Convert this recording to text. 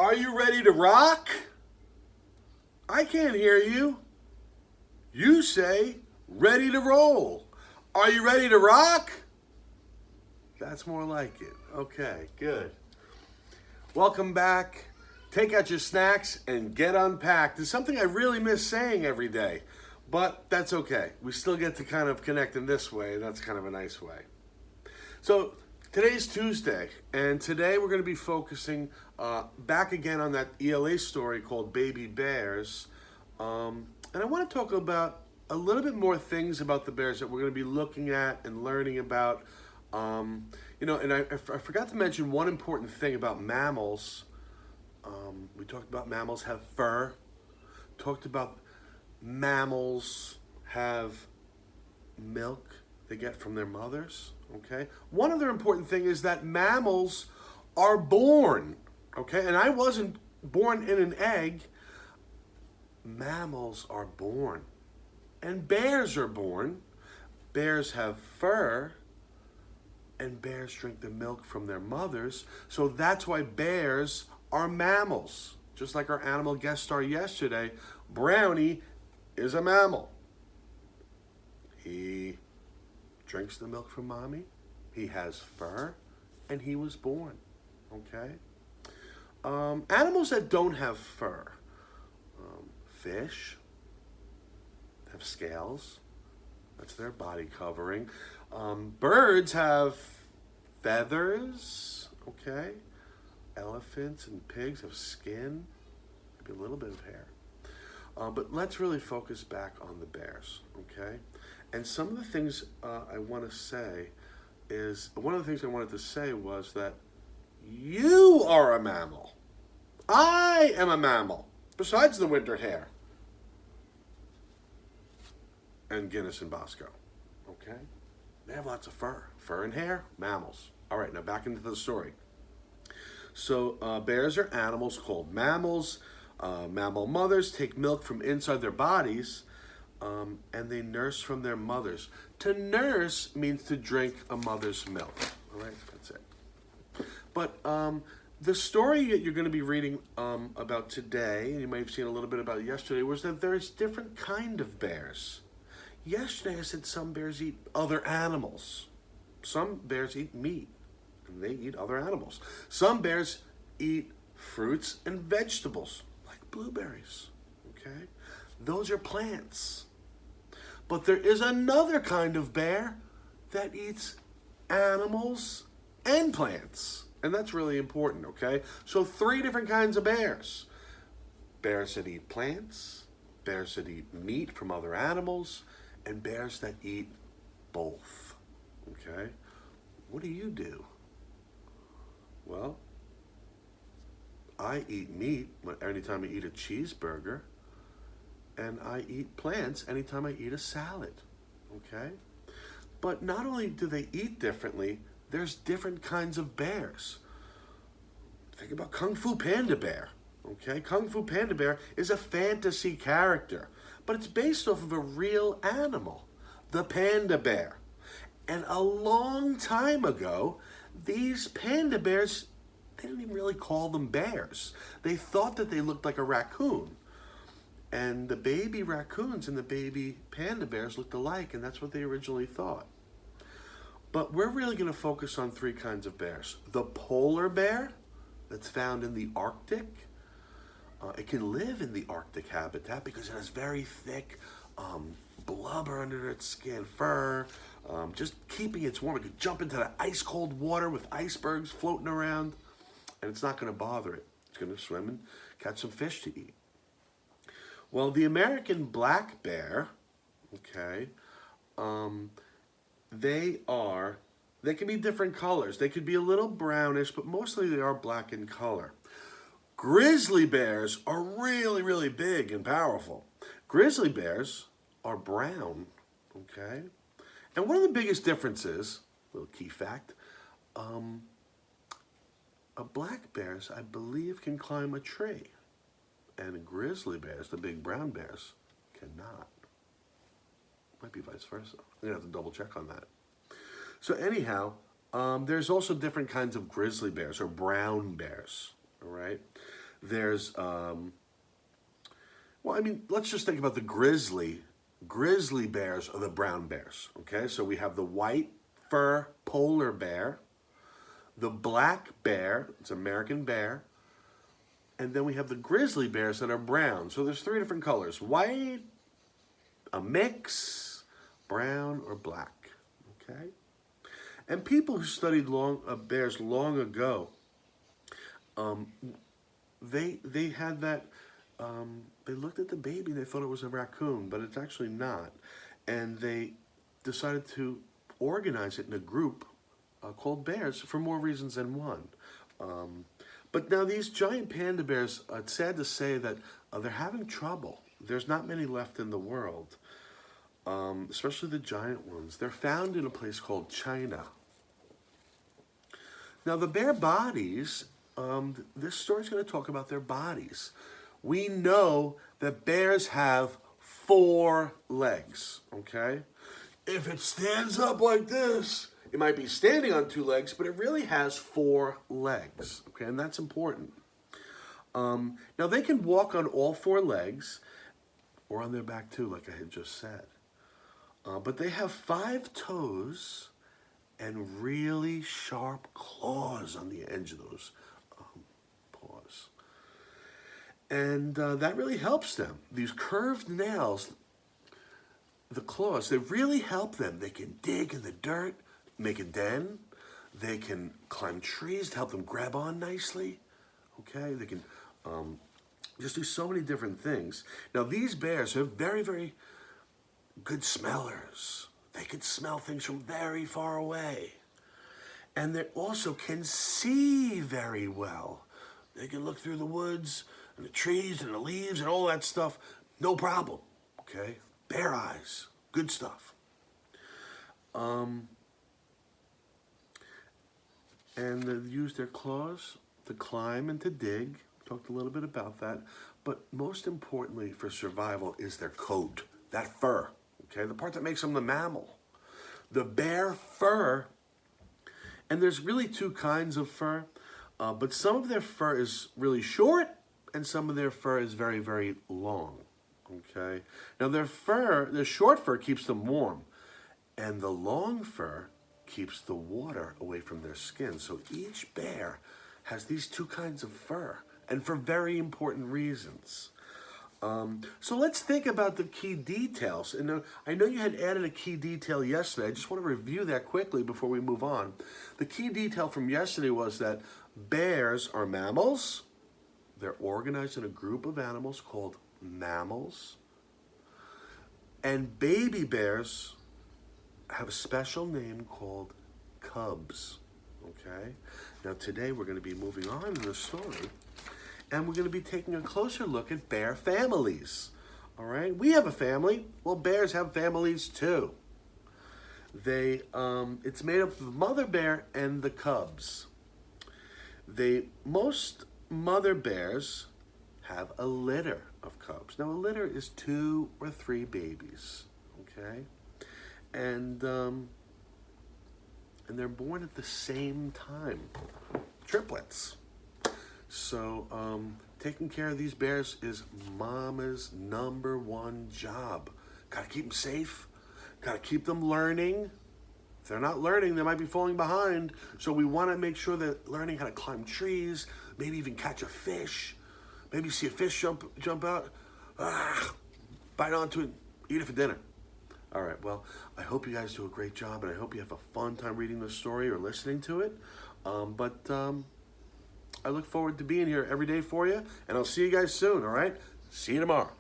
Are you ready to rock? I can't hear you. You say, ready to roll. Are you ready to rock? That's more like it. Okay, good. Welcome back. Take out your snacks and get unpacked. It's something I really miss saying every day, but that's okay. We still get to kind of connect in this way, and that's kind of a nice way. So today's Tuesday, and today we're going to be focusing back again on that ELA story called Baby Bears. And I want to talk about a little bit more things about the bears that we're going to be looking at and learning about. And I forgot to mention one important thing about mammals. We talked about mammals have fur. Talked about mammals have milk they get from their mothers. Okay. One other important thing is that mammals are born. Okay. And I wasn't born in an egg. Mammals are born. And bears are born. Bears have fur. And bears drink the milk from their mothers. So that's why bears are mammals. Just like our animal guest star yesterday, Brownie is a mammal. He drinks the milk from mommy. He has fur. And he was born. Okay? Animals that don't have fur. Fish have scales. That's their body covering. Birds have feathers. Okay? Elephants and pigs have skin, maybe a little bit of hair. But let's really focus back on the bears, okay? And some of the things I want to say is, one of the things I wanted to say was that you are a mammal. I am a mammal, besides the winter hare. And Guinness and Bosco, okay? They have lots of fur. Fur and hair, mammals. All right, now back into the story. So bears are animals called mammals. Mammal mothers take milk from inside their bodies, and they nurse from their mothers. To nurse means to drink a mother's milk. All right, that's it. But the story that you're going to be reading about today, and you might have seen a little bit about it yesterday, was that there's different kind of bears. Yesterday I said some bears eat other animals. Some bears eat meat. They eat other animals. Some bears eat fruits and vegetables, like blueberries, okay? Those are plants. But there is another kind of bear that eats animals and plants. And that's really important, okay? So 3 different kinds of bears. Bears that eat plants, bears that eat meat from other animals, and bears that eat both, okay? What do? Well, I eat meat anytime I eat a cheeseburger, and I eat plants anytime I eat a salad, okay? But not only do they eat differently, there's different kinds of bears. Think about Kung Fu Panda Bear, okay? Kung Fu Panda Bear is a fantasy character, but it's based off of a real animal, the panda bear. And a long time ago, these panda bears, they didn't even really call them bears. They thought that they looked like a raccoon. And the baby raccoons and the baby panda bears looked alike, and that's what they originally thought. But we're really going to focus on 3 kinds of bears. The polar bear, that's found in the Arctic. It can live in the Arctic habitat because it has very thick blubber under its skin, fur, just keeping it warm. It could jump into the ice cold water with icebergs floating around, and it's not going to bother it. It's going to swim and catch some fish to eat. Well, the American black bear, okay, they can be different colors. They could be a little brownish, but mostly they are black in color. Grizzly bears are really, really big and powerful. Grizzly bears are brown, okay? And one of the biggest differences, little key fact, black bears, I believe, can climb a tree. And grizzly bears, the big brown bears, cannot. Might be vice versa. I'm going to have to double check on that. So anyhow, there's also different kinds of grizzly bears or brown bears, all right? There's, well, I mean, let's just think about the grizzly. Grizzly bears are the brown bears, okay? So we have the white fur polar bear, the black bear, it's American bear, and then we have the grizzly bears that are brown. So there's 3 different colors: white, a mix, brown, or black, okay? And people who studied bears long ago, they had that, they looked at the baby, they thought it was a raccoon, but it's actually not. And they decided to organize it in a group called bears for more reasons than one. But now these giant panda bears, it's sad to say that they're having trouble. There's not many left in the world, especially the giant ones. They're found in a place called China. Now the bear bodies, this story's going to talk about their bodies. We know that bears have 4 legs, okay? If it stands up like this, it might be standing on 2 legs, but it really has 4 legs, okay? And that's important. Now they can walk on all 4 legs, or on their back too, like I had just said. But they have 5 toes and really sharp claws on the edge of those paws. And that really helps them. These curved nails, the claws, they really help them. They can dig in the dirt, make a den. They can climb trees to help them grab on nicely. Okay, they can just do so many different things. Now these bears are very, very good smellers. They can smell things from very far away. And they also can see very well. They can look through the woods and the trees and the leaves and all that stuff. No problem, okay? Bear eyes, good stuff. And they use their claws to climb and to dig. Talked a little bit about that. But most importantly for survival is their coat, that fur, okay? The part that makes them the mammal. The bear fur, and there's really 2 kinds of fur, but some of their fur is really short and some of their fur is very, very long, okay? Now their short fur keeps them warm, and the long fur keeps the water away from their skin. So each bear has these 2 kinds of fur, and for very important reasons. So let's think about the key details. And I know you had added a key detail yesterday. I just want to review that quickly before we move on. The key detail from yesterday was that bears are mammals. They're organized in a group of animals called mammals. And baby bears have a special name called cubs. Okay? Now today we're going to be moving on in the story, and we're going to be taking a closer look at bear families. All right? We have a family. Well, bears have families too. It's made up of the mother bear and the cubs. Most mother bears have a litter of cubs. Now, a litter is 2 or 3 babies, okay? And they're born at the same time, triplets. So taking care of these bears is mama's #1 job. Gotta keep them safe. Gotta keep them learning. If they're not learning, they might be falling behind. So we want to make sure they're learning how to climb trees, maybe even catch a fish. Maybe see a fish jump out, bite onto it, eat it for dinner. All right, well, I hope you guys do a great job, and I hope you have a fun time reading this story or listening to it. I look forward to being here every day for you, and I'll see you guys soon, all right? See you tomorrow.